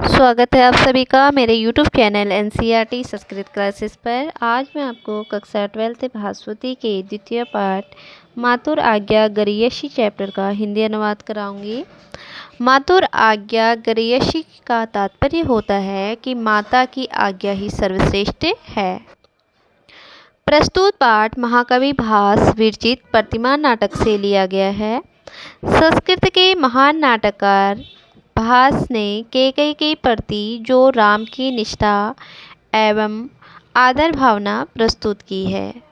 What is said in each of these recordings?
स्वागत है आप सभी का मेरे YouTube channel NCERT Sanskrit classes पर। आज मैं आपको कक्षा 12 भास्वती के द्वितीय पाठ मातुर आज्ञा गरीयसी चैप्टर का हिंदी अनुवाद कराऊंगी। मातुर आज्ञा गरीयसी का तात्पर्य होता है कि माता की आज्ञा ही सर्वश्रेष्ठ है। प्रस्तुत पाठ महाकवि भास विरचित प्रतिमान नाटक से लिया गया है। संस्कृत के महान नाटककार भास ने कैकेयी के प्रति जो राम की निष्ठा एवं आदर भावना प्रस्तुत की है।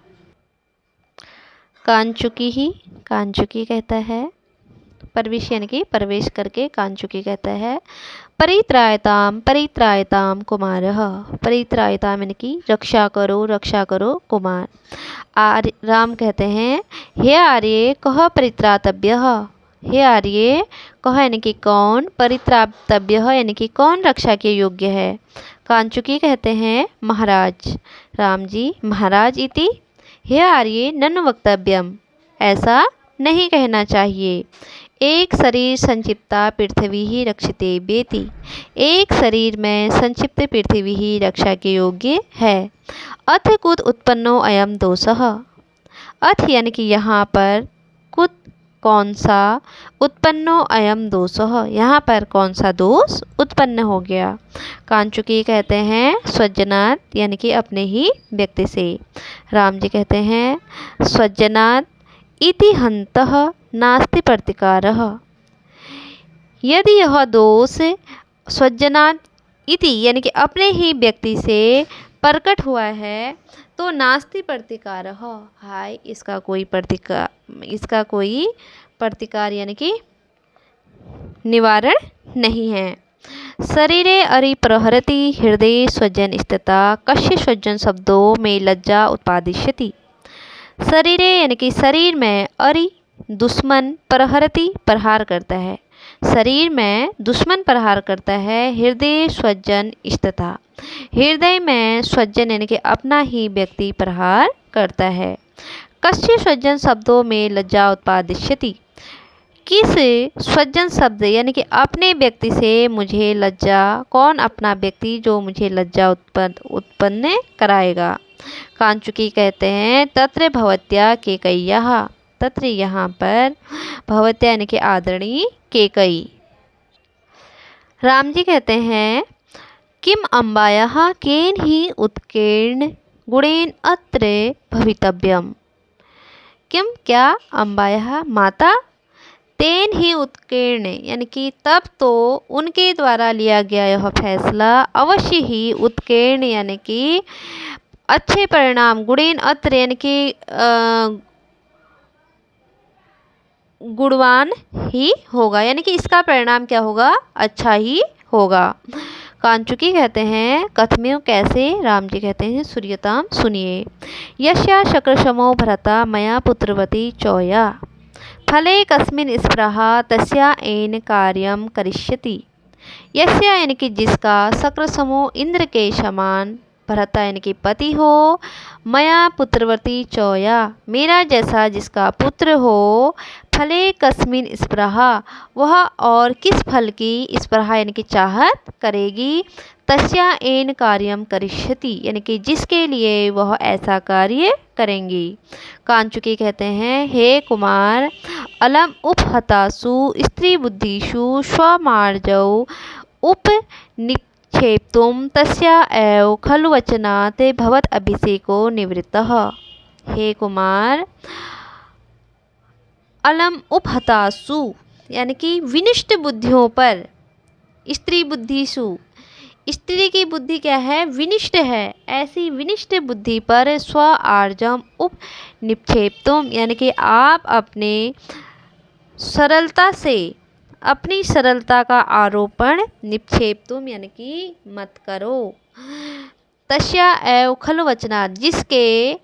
कांचुकी कहता है, प्रवेश यानी कि प्रवेश करके कांचुकी कहता है। परित्रायताम कुमारः, परित्रायताम यानी कि रक्षा करो कुमार। राम कहते हैं, हे आर्य कह परित्रातव्यः, हे आर्य कह यानी कि कौन, परित्रातव्य यानी कि कौन रक्षा के योग्य है। कांचुकी कहते हैं, महाराज। राम जी, महाराज इति हे आर्य ननु वक्तव्यम, ऐसा नहीं कहना चाहिए। एक शरीर संक्षिप्ता पृथ्वी ही रक्षिते बेति, एक शरीर में संक्षिप्त पृथ्वी ही रक्षा के योग्य है। अथ कुत उत्पन्नो अयम दोषः, अथ यानी कि यहाँ पर कुत कौन सा, उत्पन्नो अयम दोषः यहाँ पर कौन सा दोष उत्पन्न हो गया। कांचुकी कहते हैं, स्वजनात् यानी कि अपने ही व्यक्ति से। राम जी कहते हैं, स्वजनात् इति हन्तः नास्ति प्रतिकारः, यदि यह दोष स्वजनात् इति यानी कि अपने ही व्यक्ति से प्रकट हुआ है तो नास्ति प्रतिकारः, हाय इसका कोई प्रतिकार यानी कि निवारण नहीं है। शरीरे अरि प्रहरति हृदय स्वजन स्थिता कस्य स्वजन शब्दों में लज्जा उत्पादिष्यति। शरीरे यानी कि शरीर में अरि दुश्मन प्रहरति प्रहार करता है, शरीर में दुश्मन प्रहार करता है। हृदय स्वजन स्थिता, हृदय में स्वजन यानी कि अपना ही व्यक्ति प्रहार करता है। कस्य स्वजन शब्दों में लज्जा उत्पादिष्यति, किस स्वजन शब्द यानी कि अपने व्यक्ति से मुझे लज्जा, कौन अपना व्यक्ति जो मुझे लज्जा उत्पन्न कराएगा। कांचुकी कहते हैं, तत्र भवत्या कैकेय्यः, तत्र यहाँ पर भवत्या यानी कि आदरणीय कैकेयी। राम जी कहते हैं, किम अम्बायाः केन ही उत्कीर्ण गुणेन अत्र भवितव्यम, किम क्या, अम्बायाः माता, तेन ही उत्कीर्ण यानी कि तब तो उनके द्वारा लिया गया यह फैसला अवश्य ही उत्कीर्ण यानी कि अच्छे परिणाम, गुणेन अत्र यानी कि गुणवान ही होगा, यानी कि इसका परिणाम क्या होगा, अच्छा ही होगा। कांचुकी कहते हैं, कथमेव कैसे। राम जी कहते हैं, सूर्यताम सुनिए। यस्या शक्रशमो भरता मया पुत्रवती चौया, फले कस्मिन स्पृहा तस्या एन कार्यम करिष्यति। यस्या यानी कि जिसका, शक्रसमो इंद्र के समान, भरता यानी कि पति हो, मया पुत्रवती चौया मेरा जैसा जिसका पुत्र हो, फले कस्मिन स्पृहा वह और किस फल की, स्पृहा यानी कि चाहत करेगी, तस्या एन कार्यम करिष्यति यानी कि जिसके लिए वह ऐसा कार्य करेंगी। कांचुकी कहते हैं, हे कुमार, अलम उपहतासु स्त्री बुद्धिषु स्वमार्जौ उपनिक्षेप्तुम तस्या एव खलु वचनात् भवत अभिषेको निवृत्तः। हे कुमार, अलम उपहतासु यानी कि विनिष्ट बुद्धियों पर, स्त्री बुद्धिषु, स्त्री की बुद्धि क्या है, विनिष्ट है, ऐसी विनिष्ट बुद्धि पर स्व आर्जम उप निक्षेप्तुम यानी कि आप अपने सरलता से, अपनी सरलता का आरोपण, निक्षेप्तुम यानी कि मत करो। तस्या एव खलु वचनात् जिसके,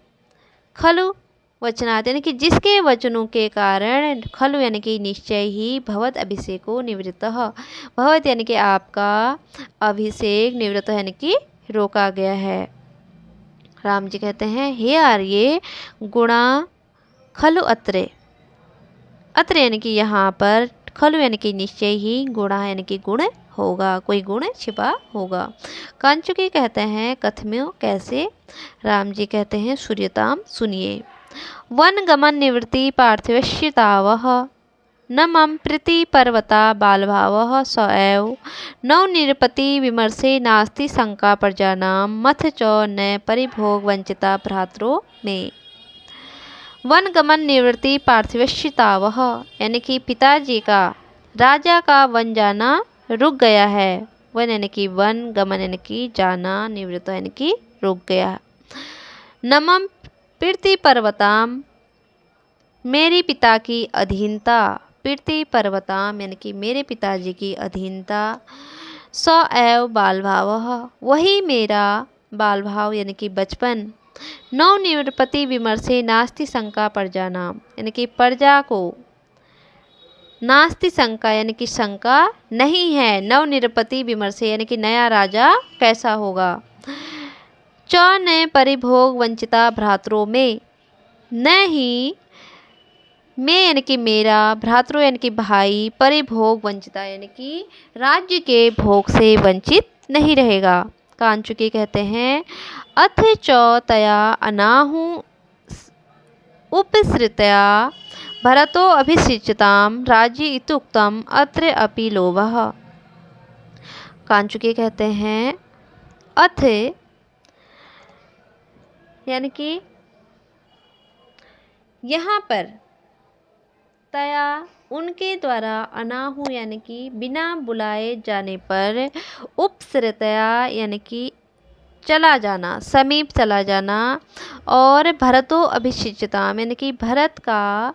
खलु वचनात् यानी कि जिसके वचनों के कारण, खलु यानी कि निश्चय ही, भवत अभिषेको निवृत्तः भवत यानी कि आपका अभिषेक, निवृत्त यानी कि रोका गया है। राम जी कहते हैं, हे आर्य गुणा खलु अत्रे, अत्र यानी कि यहाँ पर खलु यानी कि निश्चय ही, गुणः यानी कि गुण होगा, कोई गुण छिपा होगा। कांचुकी कहते हैं कथम्यो कैसे। राम जी कहते हैं सूर्यताम सुनिए। वन गमन निवृत्ति पार्थिवश्यतावः न मम प्रीति पर्वता बालभावः स एव नौ निरपति विमर्शे नास्ति शंका प्रजानां मथ च न परिभोग वंचिता भ्रातरो में। वन गमन निवृत्ति पार्थिवश्यतावः यानी कि पिताजी का राजा का वन जाना रुक गया है। वन यानी कि वन, गमन यानी कि जाना, निवृत्त यानी कि रुक गया। नमम प्रीति पर्वताम मेरे पिता की अधीनता, प्रीति पर्वताम यानी कि मेरे पिताजी की अधीनता। स एव बाल भाव वही मेरा बाल भाव यानी कि बचपन। नव निरपति विमर्शे नास्ति शंका प्रजा नाम यानी कि प्रजा को नास्ति शंका यानी कि शंका नहीं है। नव निरपति विमर्शे यानी कि नया राजा कैसा होगा। च न परिभोग वंचिता भ्रातरों में, न ही मैं यानी कि मेरा, भ्रातृ यानी कि भाई, परिभोग वंचिता यानी कि राज्य के भोग से वंचित नहीं रहेगा। कांचुकी कहते हैं अथ च तया अनाहु उपसृतया भरतो अभिषिच्यताम राज्य इत्युक्तम अत्र अपि लोभः। कांचुकी कहते हैं अथ यानी कि यहाँ पर तया उनके द्वारा, अनाहु यानी कि बिना बुलाए जाने पर, उपसृतया यानी कि चला जाना, समीप चला जाना, और भरतो अभिषिच्यताम यानी कि भरत का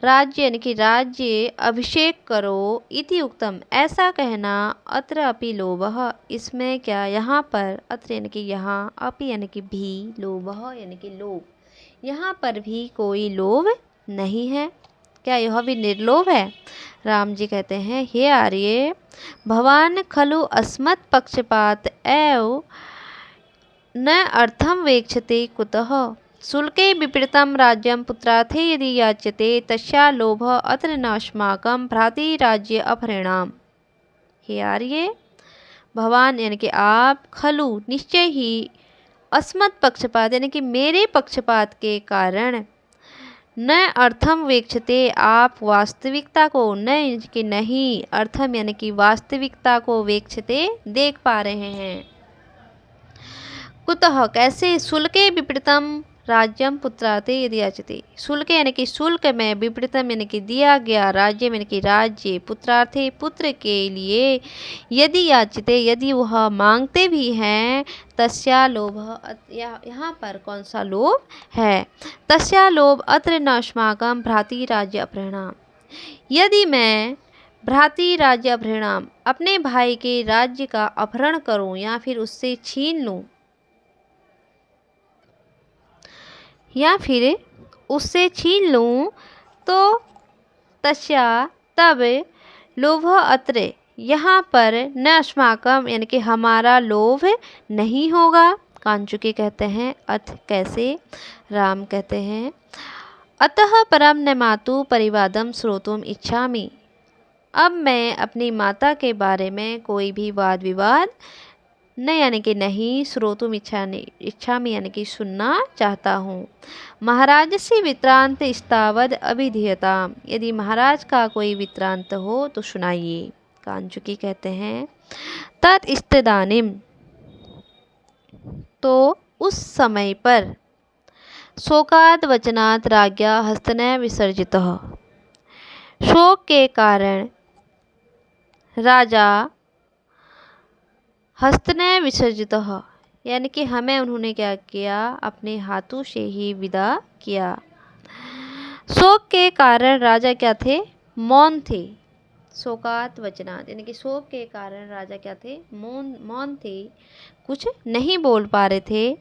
राज्य यानी कि राज्य अभिषेक करो, इति उक्तम ऐसा कहना, अत्र अपि लोभः इसमें क्या, यहाँ पर, अत्र यानी कि यहाँ, अपि यानी कि भी, लोभः यानी कि लोभ, यहाँ पर भी कोई लोभ नहीं है। क्या यह भी निर्लोभ है। राम जी कहते हैं हे आर्य भवान खलु अस्मत् पक्षपात एव न अर्थम वेक्षते कुतः शुल्के विपरीतम राज्यम पुत्रार्थे यदि याच्यते तस्या लोभ अत्र न अस्माकं भ्रातृ राज्य अपहृणाम। हे आर्य भवान यानी कि आप, खलु निश्चय ही, अस्मत् पक्षपात यानी कि मेरे पक्षपात के कारण, न अर्थम वेक्षते आप वास्तविकता को, न कि नहीं, अर्थम यानी कि वास्तविकता को, वेक्षते देख पा रहे हैं। कुतः कैसे, शुल्के विपरीतम राज्यम पुत्रार्थे यदि याचते, शुल्क यानी कि शुल्क में, विपरीतम यानी कि दिया गया, राज्य यानी कि राज्य, पुत्रार्थे पुत्र के लिए, यदि याचते यदि वह मांगते भी हैं, तस्या लोभ यहाँ पर कौन सा लोभ है। तस्या लोभ अत्र न अस्माकं भ्रातृ राज्य अपहृणाम यदि मैं भ्रातृ राज्य अपहृणाम अपने भाई के राज्य का अपहरण करूं या फिर उससे छीन लूं, या फिर उससे छीन लूं, तो तस्या तब, लोभ अत्र यहाँ पर, न अस्माकम यानी कि हमारा लोभ नहीं होगा। कांचुकी कहते हैं अथ कैसे। राम कहते हैं अतः परम न मातु परिवादम श्रोतुम इच्छामि अब मैं अपनी माता के बारे में कोई भी वाद विवाद न यानी कि नहीं, श्रोतुम इच्छामि यानी कि सुनना चाहता हूँ। महाराज से वित्रांत इस्तावद अभिधीयताम यदि महाराज का कोई वित्रांत हो तो सुनाइए। कांचुकी कहते हैं तत्स्तदानिम तो उस समय पर, शोकाद वचनात् राज्ञा हस्तनय विसर्जितः शोक के कारण राजा हस्तनय विसर्जितः यानी कि हमें उन्होंने क्या किया, अपने हाथों से ही विदा किया। शोक के कारण राजा क्या थे, मौन थे। शोकात वचनात् यानी कि शोक के कारण राजा क्या थे, मौन थे, कुछ नहीं बोल पा रहे थे,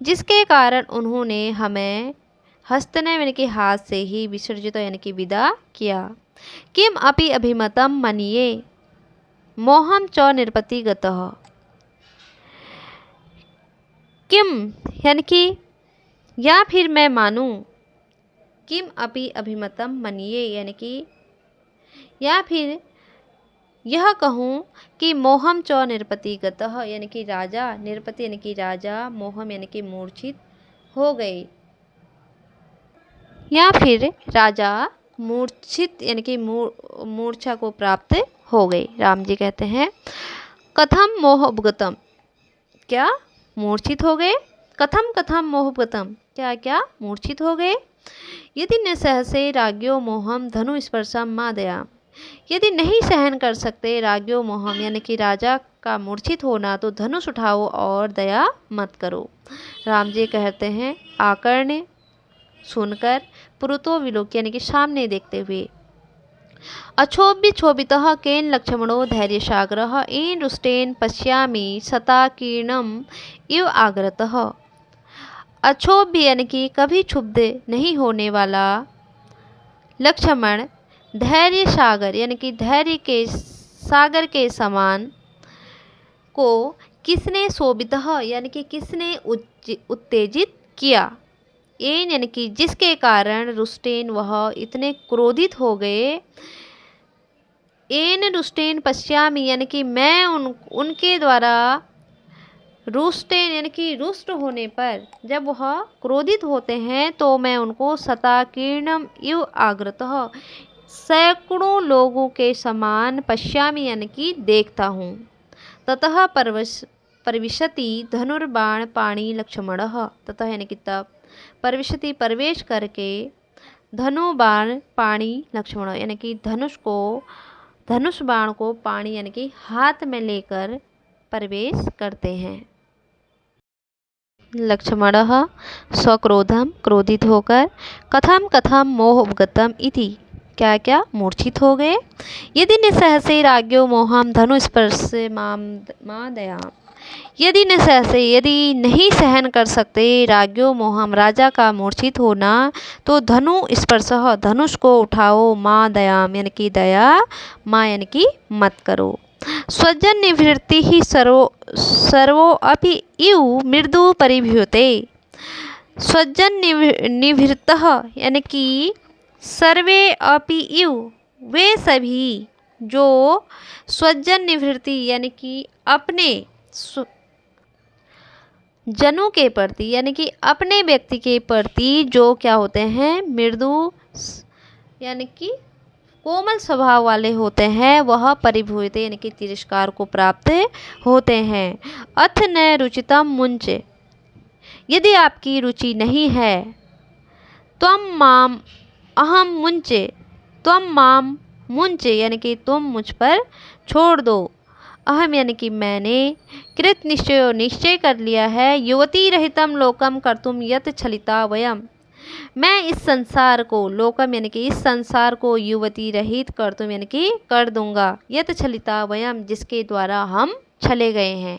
जिसके कारण उन्होंने हमें हस्तनय यानी कि हाथ से ही, विसर्जित यानी कि विदा किया। किम अपि अभिमतम मनिये मोहम च निरपतिगतः किम यानी कि या फिर मैं मानूं, किम अपि अभिमतम मनिये यानी कि या फिर यह कहूँ कि मोहम च निरपति गतः, यानी कि राजा, निरपति यानी कि राजा, मोहम यानी कि मूर्छित हो गए। या फिर राजा मूर्छित यानी कि मूर्छा को प्राप्त हो गए। राम जी कहते हैं कथम मोहभगतम, क्या मूर्छित हो गए। कथम कथम मोहभगतम, क्या क्या मूर्छित हो गए। यदि न सहसे राज्ञो मोहम धनु स्पर्शम मादया, यदि नहीं सहन कर सकते राज्ञो मोहम यानी कि राजा का मूर्छित होना, तो धनुष उठाओ और दया मत करो। राम जी कहते हैं आकर्ण्य, सुनकर, पुरुतो विलोक यानी कि सामने देखते हुए। अक्षोभ्य क्षोभितः केन लक्ष्मणो धैर्यसागरः येन रुष्टेन पश्यामि सता कीर्णम इव आगरतः। अक्षोभ्य यानी कि कभी क्षुब्ध नहीं होने वाला लक्ष्मण धैर्य सागर यानी कि धैर्य के सागर के समान को किसने शोभित यानी कि किसने उत्तेजित किया। एन यानी कि जिसके कारण रुष्टेन वह इतने क्रोधित हो गए। एन रुष्टेन पश्यामि यानी कि मैं उनके द्वारा रुष्टेन यानी कि रुष्ट होने पर, जब वह क्रोधित होते हैं तो मैं उनको सताकीर्णम इव आग्रतः सैकड़ों लोगों के समान पश्यामि यानी कि देखता हूँ। ततः परविशति धनुर्बाण पाणी लक्ष्मणः, ततः यानी कि तब, परविशति प्रवेश करके, धनुबाण पाणी लक्ष्मण यानी कि धनुष बाण को पाणी यानी कि हाथ में लेकर प्रवेश करते हैं। लक्ष्मणः स्वक्रोधम क्रोधित होकर, कथम कथम मोहगतम इति क्या क्या मूर्छित हो गए। यदि निसहसे राज्ञो मोहम धनु स्पर्श मादया, यदि निसहसे यदि नहीं सहन कर सकते राज्ञो मोहम राजा का मूर्छित होना, तो धनु स्पर्श धनुष को उठाओ, माँ दयाम यानी कि दया माँ यानी कि मत करो। स्वजन निवृत्ति ही सर्वो अपि इव मृदु परिभ्यूते। स्वजन निवृत्तः यानी कि सर्वे अपि इव वे सभी जो स्वजन निवृत्ति यानी कि अपने जनों के प्रति यानी कि अपने व्यक्ति के प्रति जो क्या होते हैं मृदु यानी कि कोमल स्वभाव वाले होते हैं, वह परिभूयते यानी कि तिरस्कार को प्राप्त होते हैं। अथ न रुचितम मुंच, यदि आपकी रुचि नहीं है, त्वम माम अहम मुंचे, त्वम माम मुंचे यानी कि तुम मुझ पर छोड़ दो। अहम यानी कि मैंने, कृत निश्चय निश्चय कर लिया है, युवती रहितम लोकम कर्तुम यत छलिता वयम, मैं इस संसार को, लोकम यानी कि इस संसार को युवती रहित कर्तुम यानी कि कर दूंगा, यत छलिता वयम जिसके द्वारा हम छले गए हैं।